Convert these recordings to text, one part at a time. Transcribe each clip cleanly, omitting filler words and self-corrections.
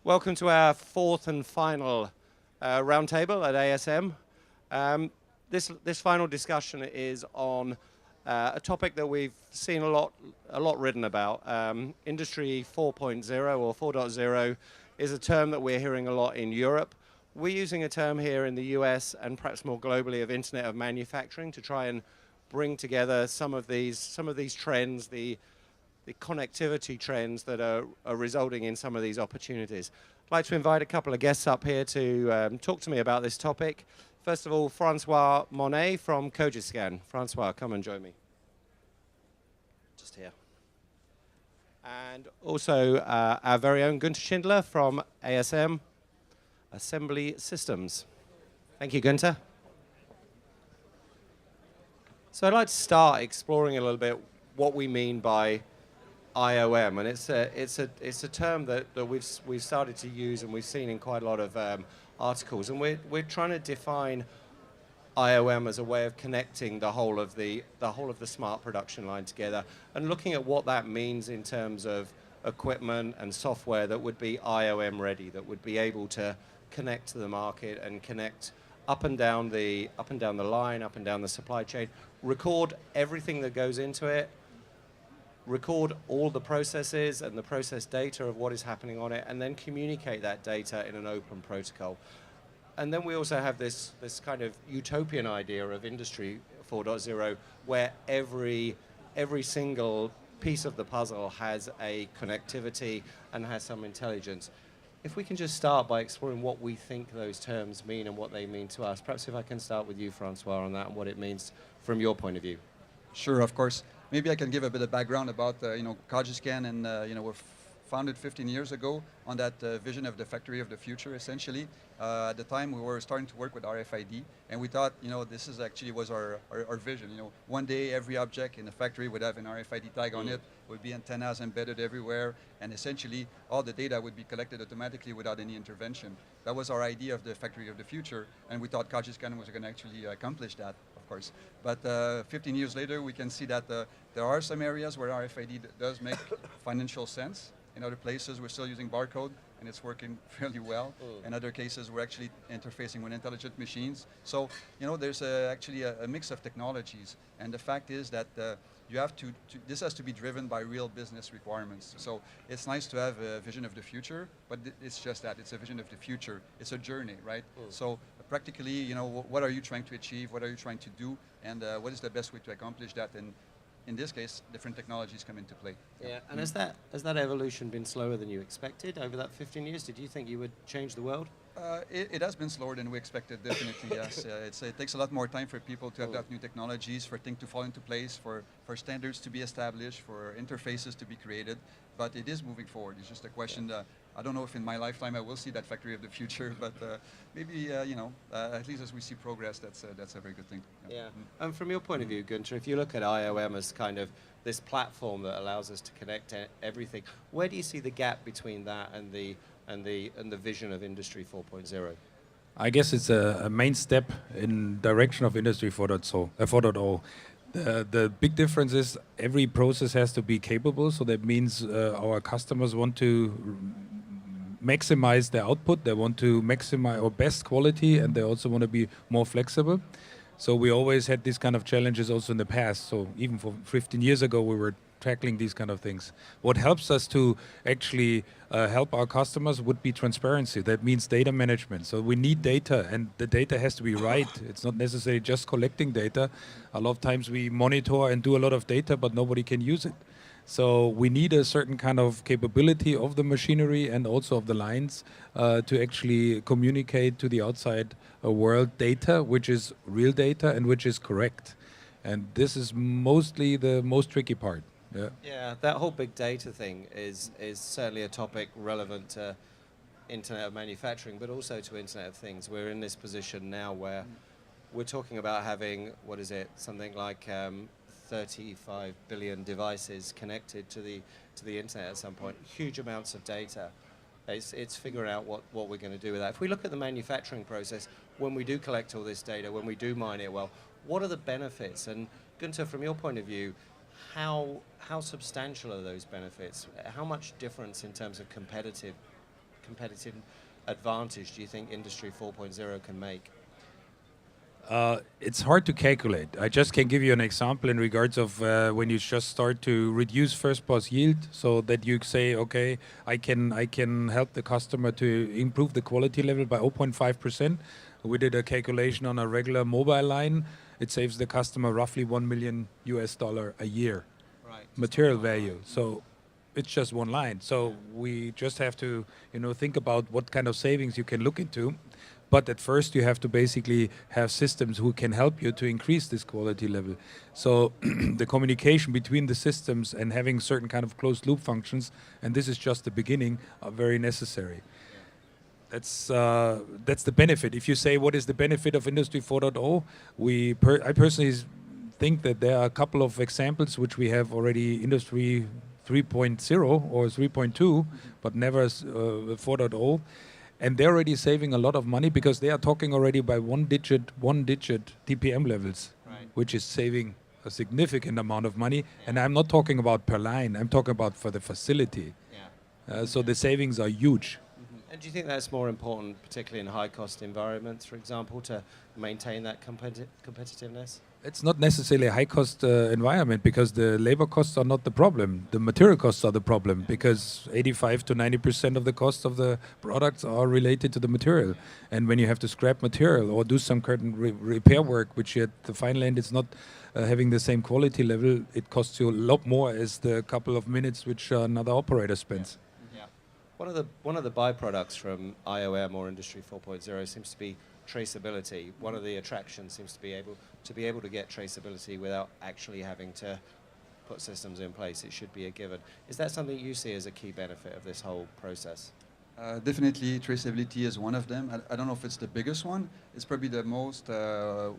Welcome to our fourth and final roundtable at ASM. This final discussion is on a topic that we've seen a lot written about. Industry 4.0 or 4.0 is a term that we're hearing a lot in Europe. We're using a term here in the US and perhaps more globally of Internet of Manufacturing to try and bring together some of these trends, the connectivity trends that are resulting in some of these opportunities. I'd like to invite a couple of guests up here to talk to me about this topic. First of all, Francois Monet from Cogiscan. Francois, come and join me. Just here. And also our very own Gunther Schindler from ASM Assembly Systems. Thank you, Gunther. So I'd like to start exploring a little bit what we mean by IoM, and it's a term that we've started to use and we've seen in quite a lot of articles, and we're trying to define IoM as a way of connecting the whole of the smart production line together, and looking at what that means in terms of equipment and software that would be IoM ready, that would be able to connect to the market and connect up and down the line, up and down the supply chain, record everything that goes into it, record all the processes and the process data of what is happening on it, and then communicate that data in an open protocol. And then we also have this kind of utopian idea of Industry 4.0, where every single piece of the puzzle has a connectivity and has some intelligence. If we can just start by exploring what we think those terms mean and what they mean to us. Perhaps if I can start with you, Francois, on that and what it means from your point of view. Sure, of course. Maybe I can give a bit of background about Cogiscan, and we're founded 15 years ago on that vision of the factory of the future. Essentially, at the time we were starting to work with RFID, and we thought, this is actually was our vision. One day every object in the factory would have an RFID tag on it, would be antennas embedded everywhere, and essentially all the data would be collected automatically without any intervention. That was our idea of the factory of the future, and we thought Cogiscan was going to actually accomplish that, of course. But 15 years later, we can see that there are some areas where RFID does make financial sense. In other places, we're still using barcode, and it's working fairly well. In other cases, we're actually interfacing with intelligent machines. So, there's actually a mix of technologies. And the fact is that you have this has to be driven by real business requirements. So it's nice to have a vision of the future, but it's just that. It's a vision of the future. It's a journey, right? So practically, what are you trying to achieve? What are you trying to do? And what is the best way to accomplish that? And in this case, different technologies come into play. Yeah, and has that evolution been slower than you expected over that 15 years? Did you think you would change the world? It has been slower than we expected, definitely, yes. It takes a lot more time for people to adopt new technologies, for things to fall into place, for standards to be established, for interfaces to be created, but it is moving forward. It's just a question that I don't know if in my lifetime I will see that factory of the future, but maybe, at least as we see progress, that's a very good thing. Yeah, and from your point of view, Gunther, if you look at IoM as kind of this platform that allows us to connect everything, where do you see the gap between that and the vision of Industry 4.0? I guess it's a main step in direction of Industry 4.0. The big difference is every process has to be capable, so that means our customers want to maximize their output, they want to maximize our best quality, and they also want to be more flexible. So we always had these kind of challenges also in the past. So even for 15 years ago, we were tackling these kind of things. What helps us to actually help our customers would be transparency. That means data management. So we need data, and the data has to be right. It's not necessarily just collecting data. A lot of times we monitor and do a lot of data, but nobody can use it. So we need a certain kind of capability of the machinery and also of the lines to actually communicate to the outside world data, which is real data and which is correct. And this is mostly the most tricky part. Yeah, that whole big data thing is certainly a topic relevant to Internet of Manufacturing, but also to Internet of Things. We're in this position now where we're talking about having, something like 35 billion devices connected to the internet at some point. Huge amounts of data. It's figuring out what we're going to do with that. If we look at the manufacturing process, when we do collect all this data, when we do mine it well, what are the benefits? And Gunther, from your point of view, how substantial are those benefits? How much difference in terms of competitive competitive advantage do you think Industry 4.0 can make? It's hard to calculate. I just can give you an example in regards of when you just start to reduce first pass yield, so that you say, okay, I can help the customer to improve the quality level by 0.5%. We did a calculation on a regular mobile line. It saves the customer roughly $1 million a year, Right. material value. So it's just one line. So we just have to, think about what kind of savings you can look into. But at first, you have to basically have systems who can help you to increase this quality level. So the communication between the systems and having certain kind of closed loop functions, and this is just the beginning, are very necessary. That's the benefit. If you say what is the benefit of Industry 4.0, I personally think that there are a couple of examples which we have already Industry 3.0 or 3.2, but never 4.0. And they're already saving a lot of money because they are talking already by one digit TPM levels, Right. which is saving a significant amount of money. And I'm not talking about per line, I'm talking about for the facility. Yeah. So the savings are huge. And do you think that's more important, particularly in high-cost environments, for example, to maintain that competitiveness? It's not necessarily a high-cost environment because the labor costs are not the problem. The material costs are the problem because 85 to 90% of the cost of the products are related to the material. And when you have to scrap material or do some curtain repair work, which at the final end is not having the same quality level, it costs you a lot more as the couple of minutes which another operator spends. Yeah. One of the byproducts from IoM or Industry 4.0 seems to be traceability. One of the attractions seems to be able to get traceability without actually having to put systems in place. It should be a given. Is that something you see as a key benefit of this whole process? Definitely, traceability is one of them. I don't know if it's the biggest one. It's probably the most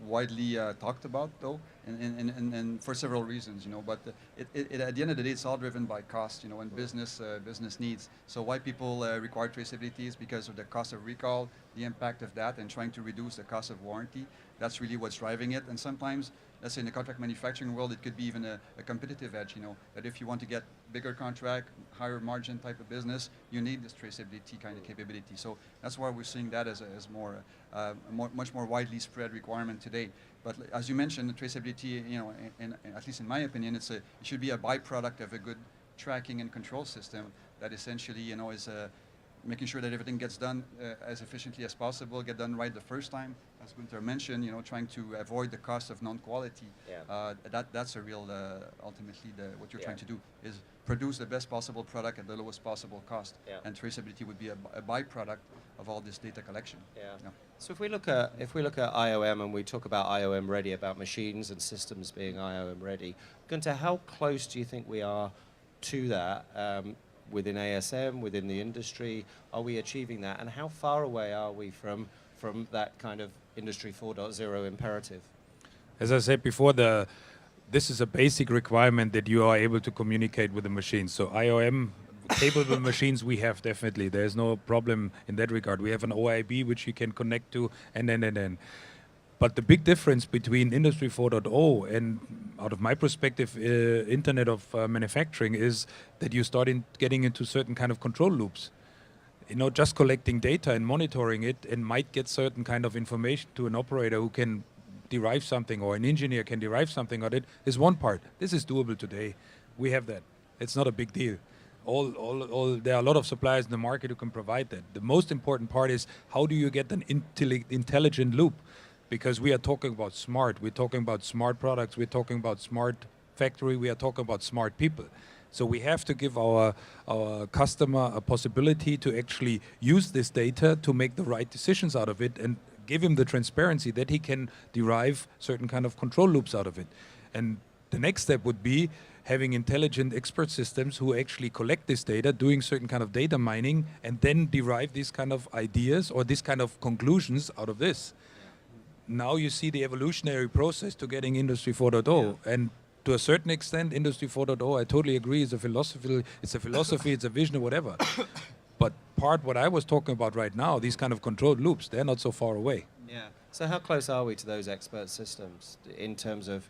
widely talked about, though, and for several reasons, But at the end of the day, it's all driven by cost, and business needs. So why people require traceability is because of the cost of recall, the impact of that, and trying to reduce the cost of warranty. That's really what's driving it. And sometimes, let's say in the contract manufacturing world, it could be even a competitive edge, that if you want to get bigger contract, higher margin type of business, you need this traceability kind of capability. So that's why we're seeing that as much more widely spread requirement today. But as you mentioned, the traceability, at least in my opinion, it should be a byproduct of a good tracking and control system that essentially, is making sure that everything gets done as efficiently as possible, get done right the first time. As Gunther mentioned, trying to avoid the cost of non-quality. Yeah. That's a real, ultimately, what you're trying to do is produce the best possible product at the lowest possible cost. Yeah. And traceability would be a byproduct of all this data collection. Yeah. So if we look at IoM and we talk about IoM ready, about machines and systems being IoM ready, Gunther, how close do you think we are to that? Within ASM, within the industry, are we achieving that? And how far away are we from that kind of Industry 4.0 imperative? As I said before, this is a basic requirement that you are able to communicate with the machines. So IoM capable machines we have definitely. There's no problem in that regard. We have an OIB which you can connect to, and. But the big difference between Industry 4.0 and, out of my perspective, Internet of Manufacturing is that you start getting into certain kind of control loops. Just collecting data and monitoring it and might get certain kind of information to an operator who can derive something, or an engineer can derive something on it, is one part. This is doable today. We have that. It's not a big deal. There are a lot of suppliers in the market who can provide that. The most important part is how do you get an intelligent loop? Because we are talking about smart, we're talking about smart products, we're talking about smart factory, we are talking about smart people. So we have to give our customer a possibility to actually use this data to make the right decisions out of it and give him the transparency that he can derive certain kind of control loops out of it. And the next step would be having intelligent expert systems who actually collect this data, doing certain kind of data mining, and then derive these kind of ideas or these kind of conclusions out of this. Now you see the evolutionary process to getting Industry 4.0, and to a certain extent, Industry 4.0, I totally agree, is a philosophy, it's a vision or whatever. But what I was talking about right now, these kind of controlled loops, they're not so far away. Yeah. So how close are we to those expert systems in terms of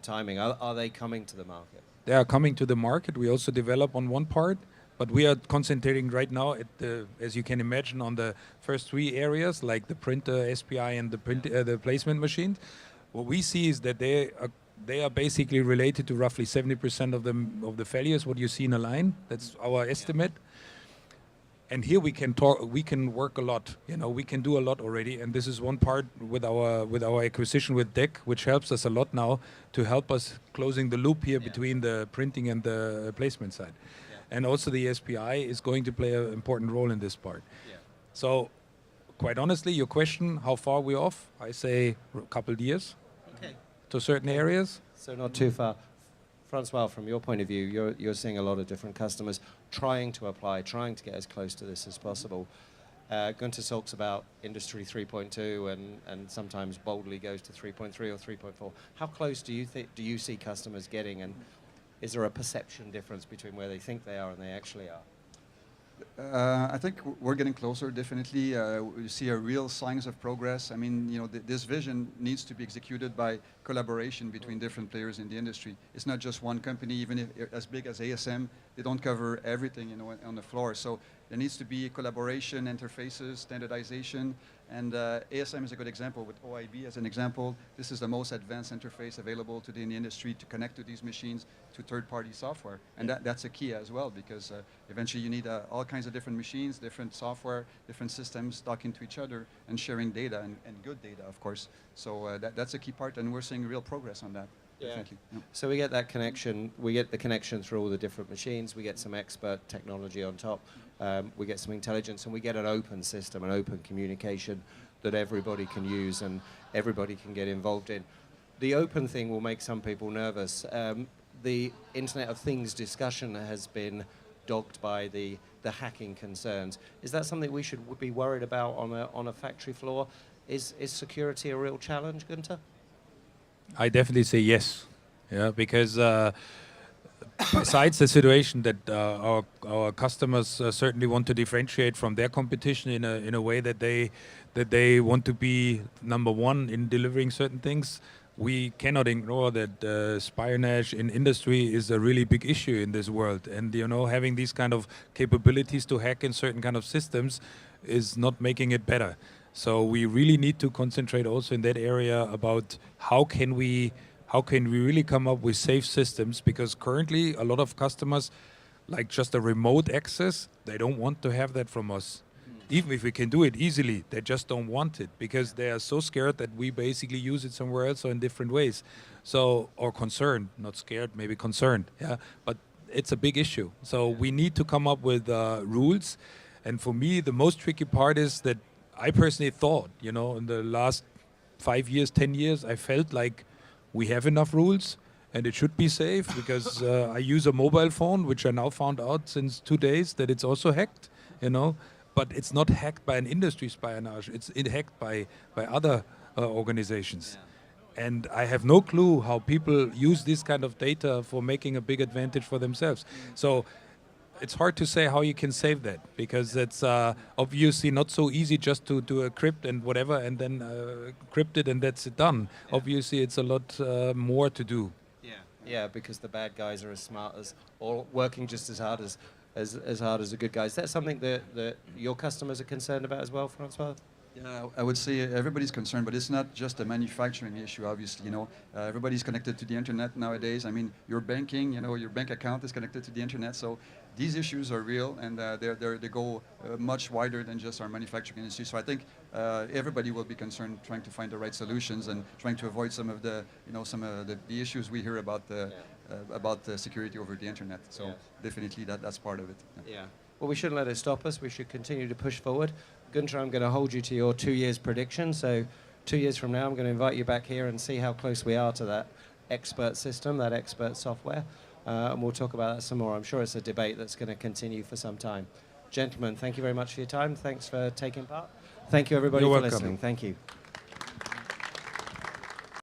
timing? Are they coming to the market? They are coming to the market. We also develop on one part. But we are concentrating right now, at the, as you can imagine, on the first three areas, like the printer, SPI, and the placement machine. What we see is that they are basically related to roughly 70% of the failures. What you see in a line, that's our estimate. And here we can work a lot. You know, we can do a lot already, and this is one part with our acquisition with DEC, which helps us a lot now to help us closing the loop here between the printing and the placement side. And also the SPI is going to play an important role in this part. So, quite honestly, your question, how far we're off, I say a couple of years to certain areas. So not too far. Francois, from your point of view, you're seeing a lot of different customers trying to apply, trying to get as close to this as possible. Gunther talks about Industry 3.2 and sometimes boldly goes to 3.3 or 3.4. How close do you see customers getting, and is there a perception difference between where they think they are and they actually are? I think we're getting closer, definitely. We see a real signs of progress. I mean, you know, this vision needs to be executed by collaboration between different players in the industry. It's not just one company, even if as big as ASM, they don't cover everything, you know, on the floor. So there needs to be collaboration, interfaces, standardization, and ASM is a good example with OIB as an example. This is the most advanced interface available today in the industry to connect to these machines to third-party software. And that's a key as well, because eventually you need all kinds of different machines, different software, different systems talking to each other and sharing data, and good data, of course. So that's a key part, and we're seeing real progress on that. Yeah. Thank you. Yeah. So we get that connection. We get the connection through all the different machines. We get some expert technology on top. We get some intelligence, and we get an open system, an open communication that everybody can use and everybody can get involved in. The open thing will make some people nervous. The Internet of Things discussion has been dogged by the hacking concerns. Is that something we should be worried about on a factory floor? Is security a real challenge, Gunther? I definitely say yes, yeah, because besides the situation that our customers certainly want to differentiate from their competition in a way that they want to be number one in delivering certain things, we cannot ignore that espionage in industry is a really big issue in this world, and you know, having these kind of capabilities to hack in certain kind of systems is not making it better. So we really need to concentrate also in that area about how can we really come up with safe systems, because currently a lot of customers like just a remote access, they don't want to have that from us. Even if we can do it easily, they just don't want it because they are so scared that we basically use it somewhere else or in different ways. So, or concerned, not scared, maybe concerned, yeah, but it's a big issue. So we need to come up with rules. And for me, the most tricky part is that I personally thought, you know, in the last 5 years, 10 years, I felt like we have enough rules and it should be safe because I use a mobile phone, which I now found out since 2 days that it's also hacked, you know, but it's not hacked by an industry espionage, it's hacked by other organizations. Yeah. And I have no clue how people use this kind of data for making a big advantage for themselves. So it's hard to say how you can save that, because it's obviously not so easy just to do a crypt and whatever and then crypt it and that's it done. Yeah. Obviously it's a lot more to do. Yeah, because the bad guys are as smart as, or working just as hard as hard as the good guys. That's something that your customers are concerned about as well, Francois? Yeah, I would say everybody's concerned, but it's not just a manufacturing issue, obviously, you know. Everybody's connected to the internet nowadays. I mean, your banking, you know, your bank account is connected to the internet, so these issues are real, and they go much wider than just our manufacturing industry. So I think everybody will be concerned trying to find the right solutions and trying to avoid some of the, you know, the issues we hear about the security over the internet. So definitely that's part of it. Yeah. Well, we shouldn't let it stop us. We should continue to push forward. Gunther, I'm going to hold you to your 2 years prediction. So 2 years from now, I'm going to invite you back here and see how close we are to that expert system, that expert software. And we'll talk about that some more. I'm sure it's a debate that's going to continue for some time. Gentlemen, thank you very much for your time. Thanks for taking part. Thank you, everybody, for listening. Thank you.